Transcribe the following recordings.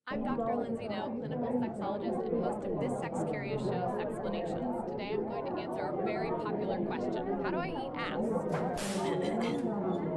I'm Dr. Lindsay Doe, clinical sexologist and host of this Sex Curious show, Sexplanations. Today I'm going to answer a very popular question. How do I eat ass?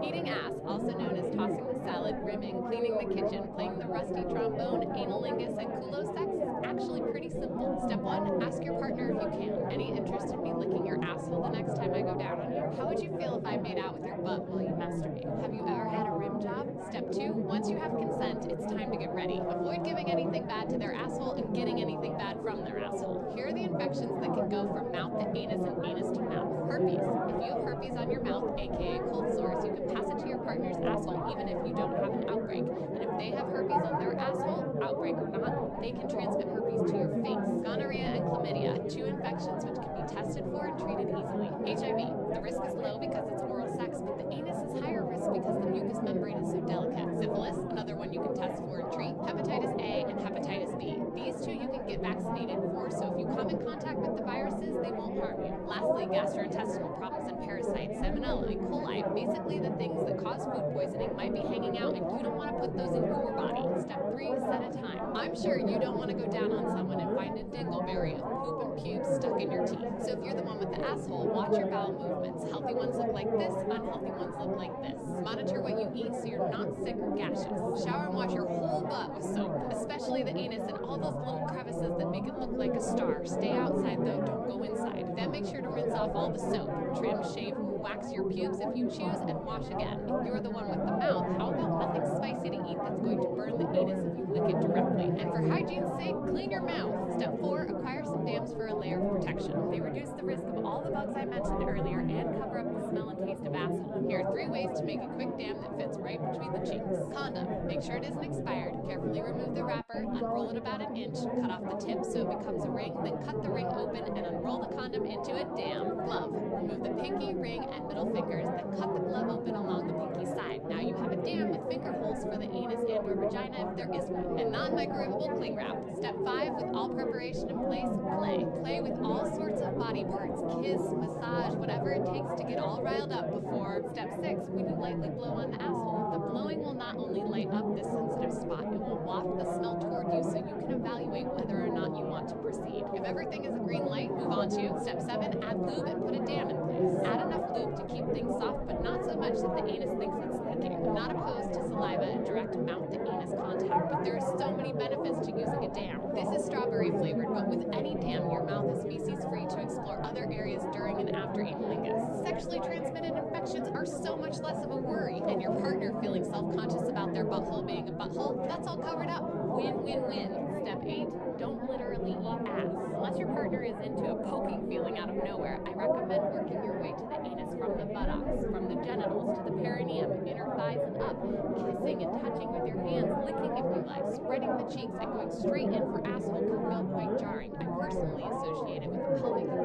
Eating ass, also known as tossing the salad, rimming, cleaning the kitchen, playing the rusty trombone, analingus, and culo sex is actually pretty simple. Step 1, ask your partner if you can. Any interest in me licking your asshole the next time I go down on you? How would you feel if I made out with your butt while you masturbate? Have you ever had a rim job? Step 2, once you have consent, it's time to get ready. Avoid giving anything bad to their asshole and getting anything bad from their asshole. Here are the infections that can go from mouth to anus and anus to mouth. Herpes. If you have herpes on your mouth, aka cold sores, you can pass it to your partner's asshole even if you don't have an outbreak. And if they have herpes on their asshole, outbreak or not, they can transmit herpes to your face. Gonorrhea and chlamydia, 2 infections which can be tested for and treated easily. HIV. The risk is low because it's oral sex, but the anus is higher risk because the mucous membrane is so delicate. Syphilis, another one you can test for and treat. Hepatitis A and hepatitis B. These 2 you can get vaccinated for, so if you come in contact with the viruses, they won't harm you. Lastly, gastrointestinal problems and parasites, salmonella, E. coli, basically the things that cause food poisoning might be hanging out and you don't want to put those in your body. Step 3, set a time. I'm sure you don't want to go down on someone and find a dingleberry of poop and pubes stuck in your teeth. So if you're the one with the asshole, watch your bowel movements. Healthy ones look like this, unhealthy ones look like this. Monitor what you eat so you're not sick or gaseous. Shower and wash your whole butt with soap, especially the anus and all those little crevices that make it look like a star. Stay outside though, don't go inside. Then make sure to rinse off all the soap. Trim, shave, or wax your pubes if you choose, and wash again. If you're the one with the mouth, how about nothing spicy to eat that's going to burn the anus if you lick it directly? And for hygiene's sake, clean your mouth. Step 4, acquire some dams for a layer of protection. They reduce the risk of all the bugs I mentioned earlier and cover up the smell and taste of asshole. Here are 3 ways to make a quick dam that fits right between the cheeks. Condom. Make sure it isn't expired. Carefully remove the wrapper, unroll it about an inch, cut off the tip so it becomes a ring, then cut the ring open and unroll the condom into a dam. Glove. Remove the pinky, ring, and middle fingers, then cut the glove open along the pinky side. Now you have a dam with finger holes for the anus and or vagina if there is one. And non-microwavable cling wrap. Step 5, with all preparation in place, play. Play with all sorts of body parts, kiss, massage, whatever it takes to get all riled up before. Step 6, when you lightly blow on the asshole, the blowing will not only light up this sensitive spot, it will waft the smell toward you so you can evaluate whether or not you want to proceed. If everything is a green light, move on to step 7, add lube and put a dam in place. Add enough lube to keep things soft, but not so much that the anus thinks it's leaking. I'm not opposed to saliva and direct mouth to anus contact, but there are so many benefits to using a dam. This is strawberry flavored, but with any dam, your mouth is feces free to explore other areas during and after analingus. Sexually transmitted infections are so much less of a worry, and your partner feeling self-conscious about their butthole being a butthole, that's all covered up. Win, win, win. Step 8, don't literally eat ass. Unless your partner is into a poking feeling out of nowhere, I recommend working your way to the anus from the buttocks, from the genitals to the perineum, inner thighs and up, kissing and touching with your hands, licking if you like, spreading the cheeks, and going straight in for asshole can feel quite jarring. I personally associate it with a pelvic